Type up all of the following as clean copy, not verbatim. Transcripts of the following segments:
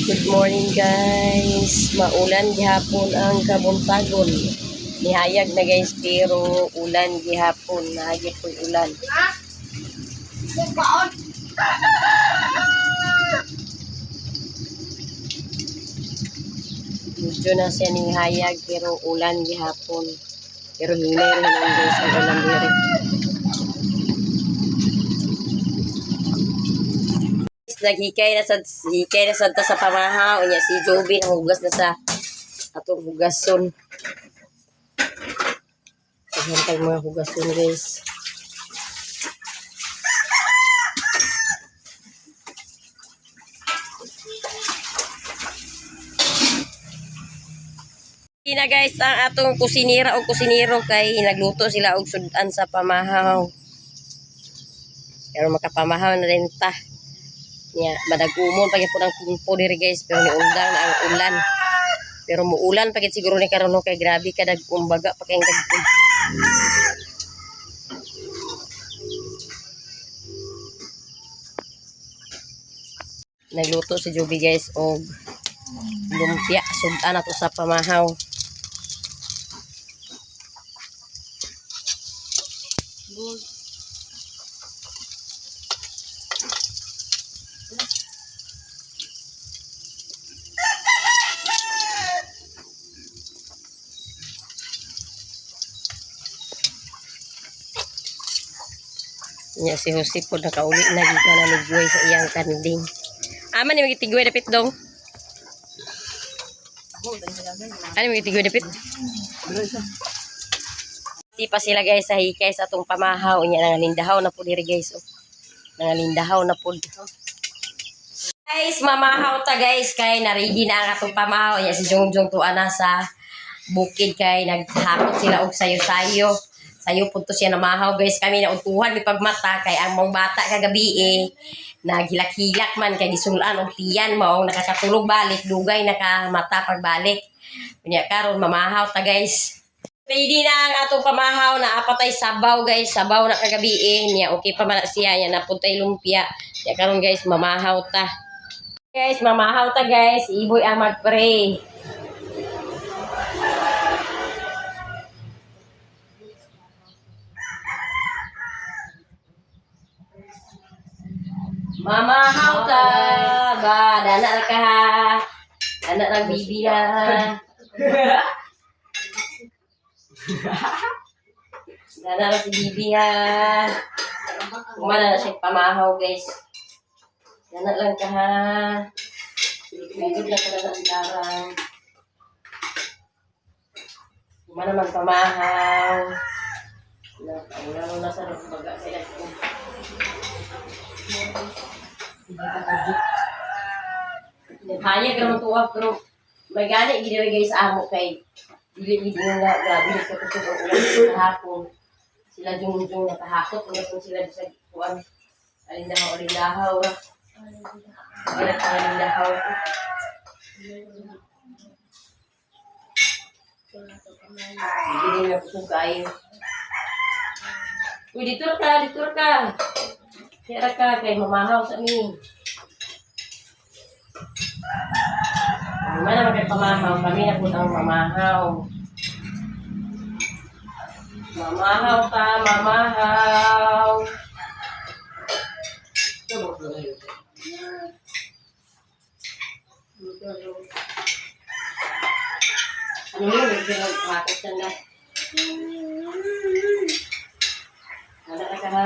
Good morning guys. Maulan gihapon ang kabuntagon. Nihayag na guys pero ulan gihapon. Nahagip po ulan. Medyo na siya nihayag pero ulan gihapon. Pero hinay rin ang guys ang ulan diri. Naghikay na sa ta sa pamahaw niya si Joby ang hugas na sa atong hugason. Ayan tayo mga hugason guys. Na guys ang atong kusinira o kusiniro kay nagluto sila og sudan sa pamahaw. Pero makapamahaw na rin ta. Nya madagumon pagit po ng tumpo diri guys pero niundang na ang ulan. Pero muulan pagit siguro ni karon kay grabe ka dagkumbaga pa kay dagkum. Nagluto si Joby guys og lumpia sudan ato sa pamahaw. Nya si Jose po nakauli na gid na nigway sa iyang kanding. Aman ni magitigway dapit dong. Ano magitigway dapit? Di pa sila guys sa hikay sa atong pamahaw nya nangalindahaw na po diri guys. Oh. Nangalindahaw na po. Guys, mamahaw ta guys kay narigi na ang atong pamahaw nya si Jongjong tuwa na sa bukid kay naghakot sila og sayo-sayo. Sayo punto siya na mahaw guys kami na utuhan ni pagmata kay ang mong bata kagabi naghilak-hilak man kay gisulan og tiyan mao nakakatulog balik dugay nakamata pagbalik. Unya karon mamahaw ta guys. Ready na ang atong pamahaw na apatay sabaw guys, sabaw na kagabi niya okay pa man siya nya napuntay lumpia. Nya karon guys mamahaw ta. Guys mamahaw ta guys, iboy ang magpray. Mamahaw ta ba dana ka ha dana lang bibi ha dana lang si bibi ha kumana na siya pamahaw guys dana lang ka ha bigod na ka na ang darang kumana man pamahaw na sa baga kaya Hayag naman tuwa pero may gani gini guys amo kay dili nga grabe sa kusog ang ulan sa hapon. Sila jungjung nakahakot kung sila sa kuan alindahaw. Gira ka alindahaw. Dili na kusog kayo. Uy, ditur ka. Kaya ka kay mamahaw sa amin. Mana naman kay pamahaw, kami na po ang mamahaw. Mamahaw ta, mamahaw. Ano yun? Nagpapakot ka na. Wala ka ha.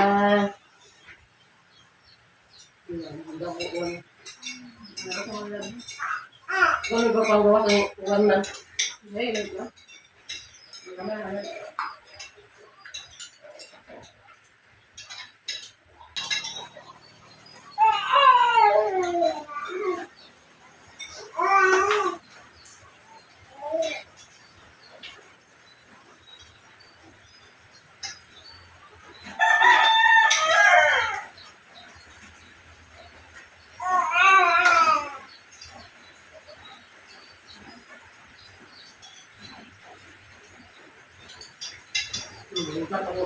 Hanggang buon. Ano ba pang gawa ng uwan man? Hindi, ba?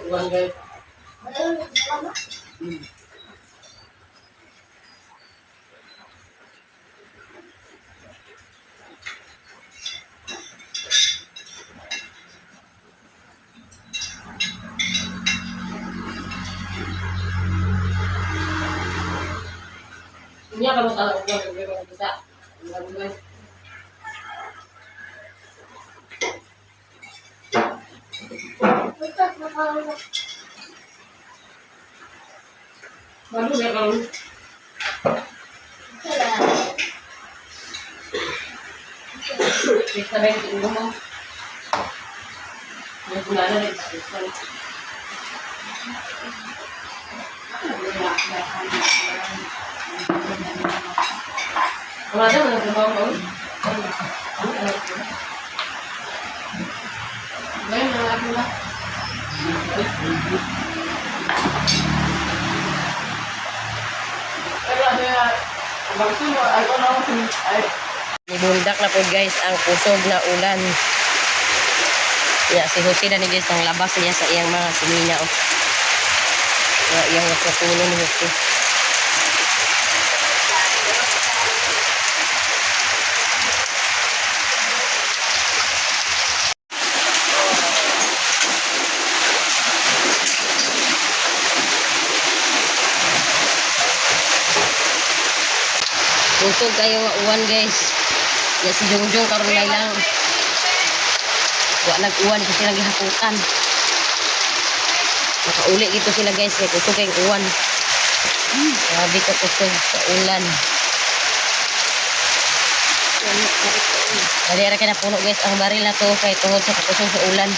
Uwan guys. Wala ka mo talaga ko kita. Baru ya kalau kita banting ngomong, yang sudah ada di sana. Kalau ada mana ngomong? Baik, nak aku lah. Nibundak na po guys ang kusog na ulan. Ya, si Jose na ni guys ang labas niya sa iyang mga simina. Oh. Ya, iyang nagpatulo ni Jose. Kusog kayo nga uwan guys. Ya si Jongjong karon ngay lang. Wa nag-uwan kasi lagi haputan. Nakauli gito sila guys kay kusog kay uwan. Grabe ka kusog sa ulan. Dali ra kay na puno guys ang baril na to kay tungod sa kusog sa ulan.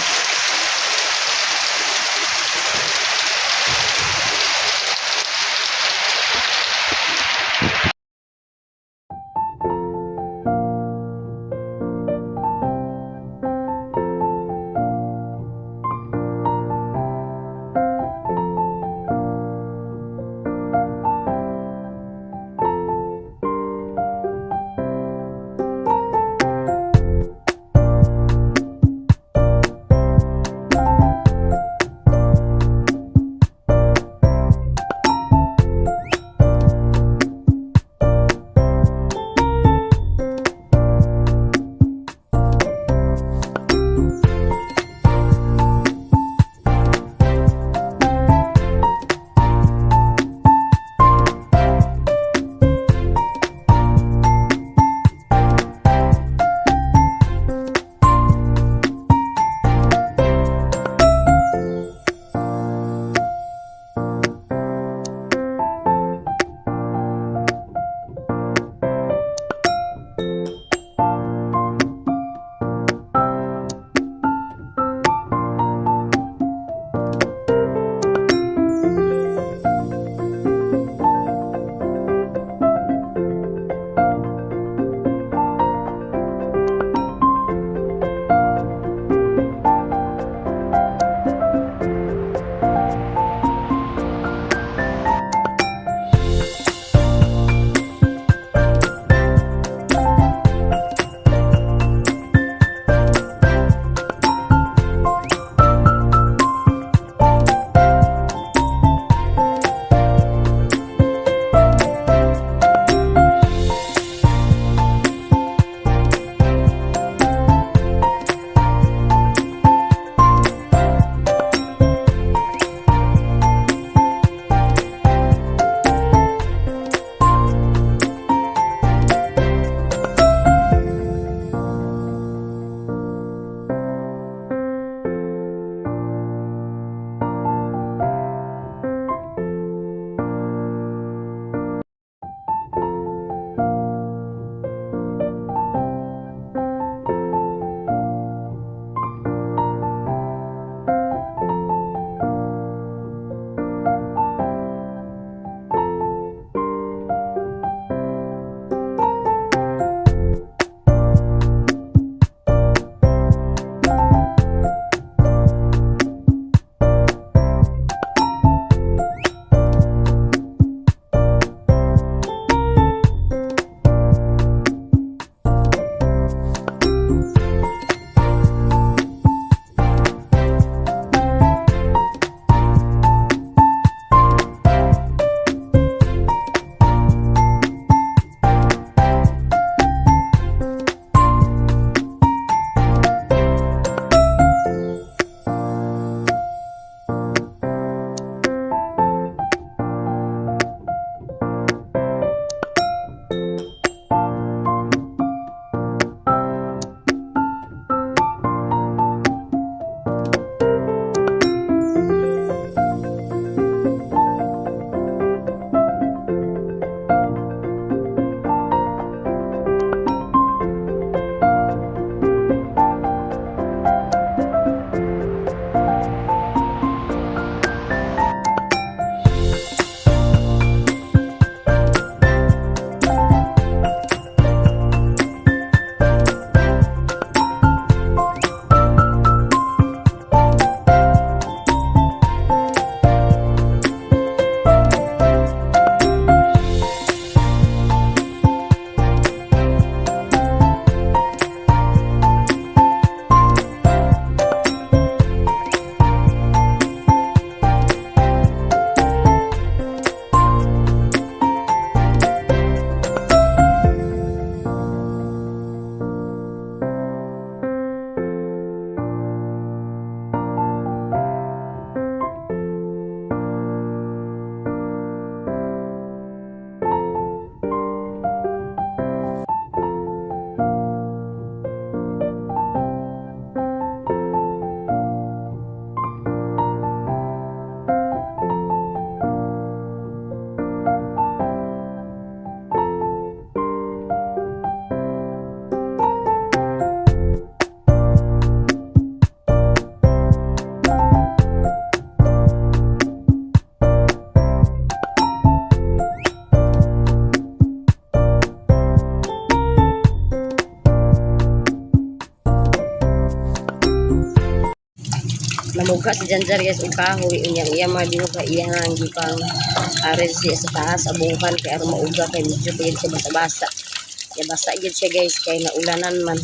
Namugka si Janjar guys og kahoy unyang iya mga dinuga iya nga ang gipang ares siya sa taas abuhan kay aron mauga kay medyo payad siya basa-basa. Ya basa gid siya guys kay naulanan man.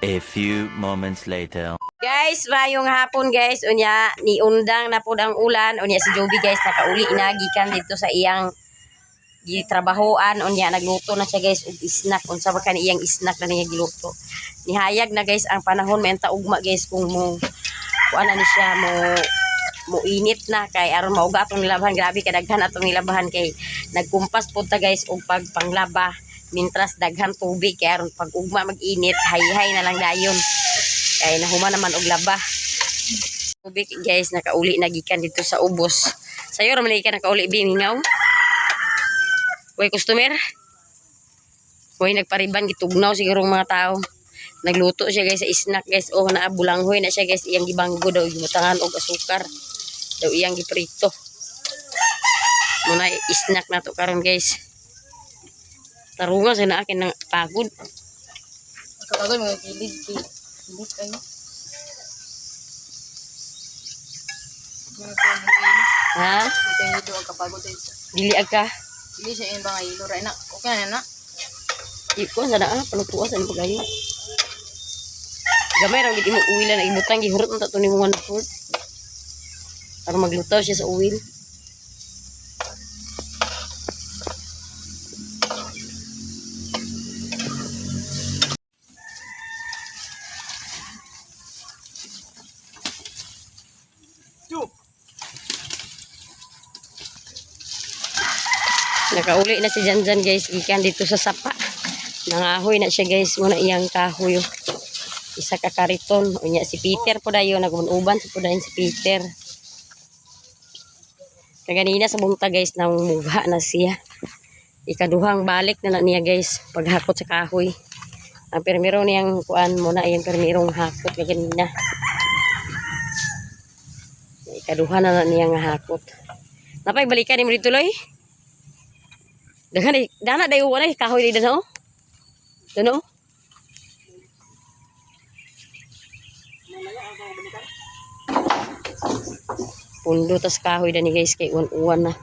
A few moments later. Guys, mayong hapon guys. Unya, niundang na po ang ulan. Unya si Joby guys, nakauli inagikan dito sa iyang gitrabahoan. Unya, nagluto na siya guys og snack. Unsa ba kani iyang snack na niya giluto. Nihayag na guys ang panahon. May ugma guys kung mo kuana ni siya mo init na kay aron mauga atong nilabahan. Grabe kadaghan atong nilabahan kay nagkumpas po ta guys og pagpanglaba. Mintras daghan tubig kay aron pag ugma mag-init, hay-hay na lang dayon. Kay nahuman naman og laba. Tubig guys, nakauli na gikan dito sa ubos. Sayo ra man ka nakauli biningaw. Way customer. Way nagpariban gitugnaw siguro mga tao. Nagluto siya guys sa snack guys. Oh na bulanghoy na siya guys, iyang gibanggo daw gimutangan og asukar. Daw iyang giprito. Muna snack na to karon guys. Tarungan sa na akin ng pagod. Kapagod mga kilid kayo. Ha? Kaya ito ang kapagod tayo. Dili agka. Hindi siya yung mga ilo. Right na. Okay na na. Iko sa naa panutuwa sa pagayo. Gamay ra gid mo uwila na ibutang gihurot man ta to nimo 1/4. Para maglutaw siya sa uwil. Nakauli na si Janjan guys, gikan dito sa sapa. Nangahoy na siya guys, muna iyang kahoy. Isa ka kariton, unya si Peter po dayo nagunuban po dayon si Peter. Kaganina sa bunta guys, namugha na siya. Ikaduhang balik na niya guys, paghakot sa kahoy. Ang permiro niyang kuan muna iyang permirong hakot kaganina. Ikaduha na niya nga hakot. Napay balikan ni mo dito loy. Dana dayo wala kahoy dito no. Dano? Pundo tas kahoy dani guys kay uwan na.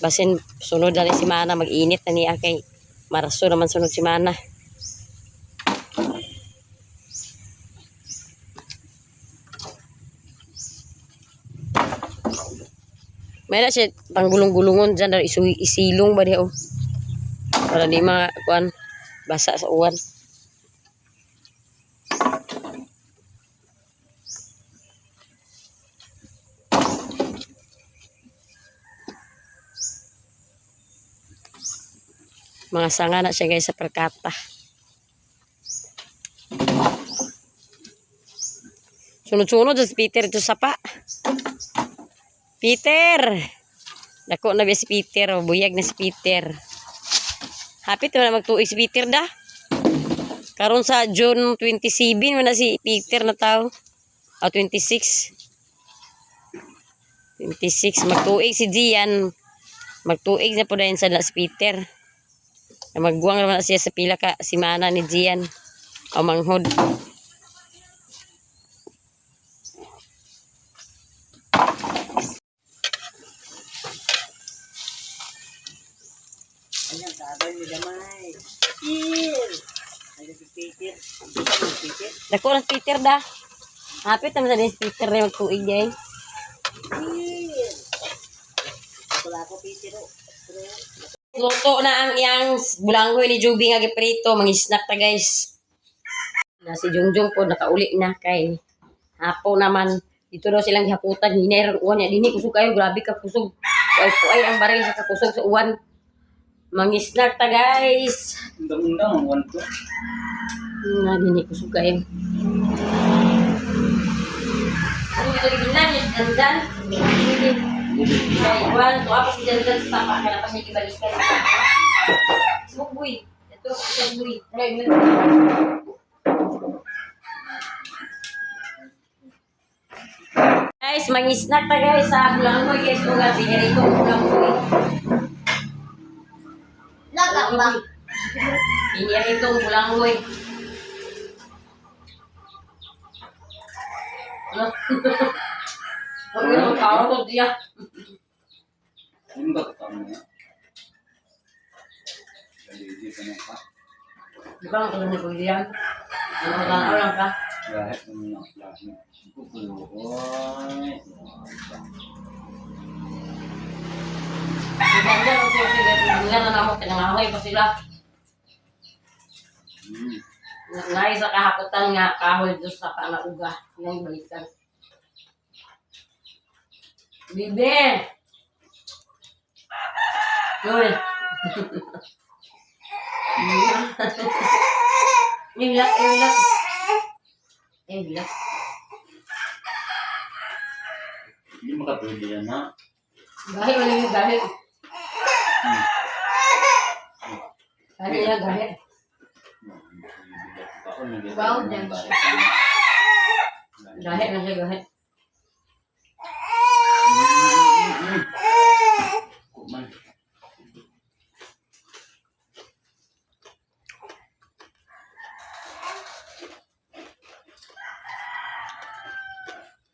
Basin sunod na si Mana mag-init na niya kay Marso naman sunod si Mana. May na siya panggulong-gulungon dyan, isilong ba niya oh. Para di mga kuan basa sa uwan. Mga sanga na siya guys sa perkata. Sunod-sunod sa Peter ito sapa. Peter! Dako na ba si Peter? O, buyag na si Peter. Hapit na magtuig si Peter da. Karon sa June 27 na si Peter na tao. O, 26. 26. Magtuig si Gian. Magtuig na po dahil sa si Peter. Magbuwang naman siya sa pila ka si Mana ni Gian. O, manghod. Dako ng Peter da. Hapit naman sa din Peter na magtuig day. Luto na ang iyang bulanghoy ni Juby nga giprito, mangisnak ta guys. Na si Jungjung po nakauli na kay hapo naman dito daw silang gihaputan hinay ra uwan niya dinhi kusog kayo grabe ka kusog. Ay ang baril sa kusog sa uwan. Mangisnak ta guys. Undang-undang ang one to. Na dinhi kusog kayo. Ano ito ginan ni Dandan? Kay Juan, to ako si Dandan sa tapa ka na pa siya gibalik ka. Smoke boy. Ito sa boy. Guys, mangisnak ta guys sa bulanghoy guys. Kung nga sinirito ang bulanghoy. Lagak ba? Sinirito ang bulanghoy. Ano? Huwag yung tao ko diya. Hindi ba kasama niya? Hindi ka na ka. Di ba ang tulong ko diyan? Ano lang ka? Lahit mo na lahit. Kukuloy. Ibanda ko sila sila na namo pinangahoy pa sila. Nai sa kahapotan nga kahoy dos sa panauga yang balikan. Bibe. Yoy. Ilak. Ilak. Hindi makapwede yan ha. Gahi wala yung gahi. Gahi ya gahi. Wow, dyan siya. Gahi na siya gahi. Kuman.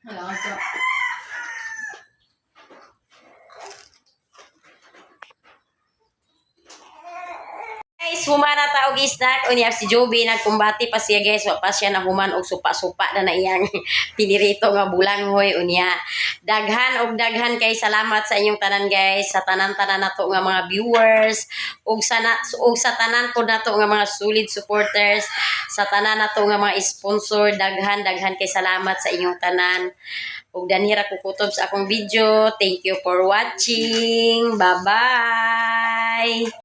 Hala, so. Guys, humana ta og isnak unya si Joby nagkumbati pa siya guys, wa pa siya nahuman og supa-supa na iyang pinirito nga bulanghoy unya. Daghan og daghan kay salamat sa inyong tanan guys, sa tanan-tanan nato nga mga viewers ug sa tanan po nato nga mga solid supporters, sa tanan nato nga mga sponsor, daghan kay salamat sa inyong tanan. Ug danhira ko kutob sa akong video. Thank you for watching. Bye-bye.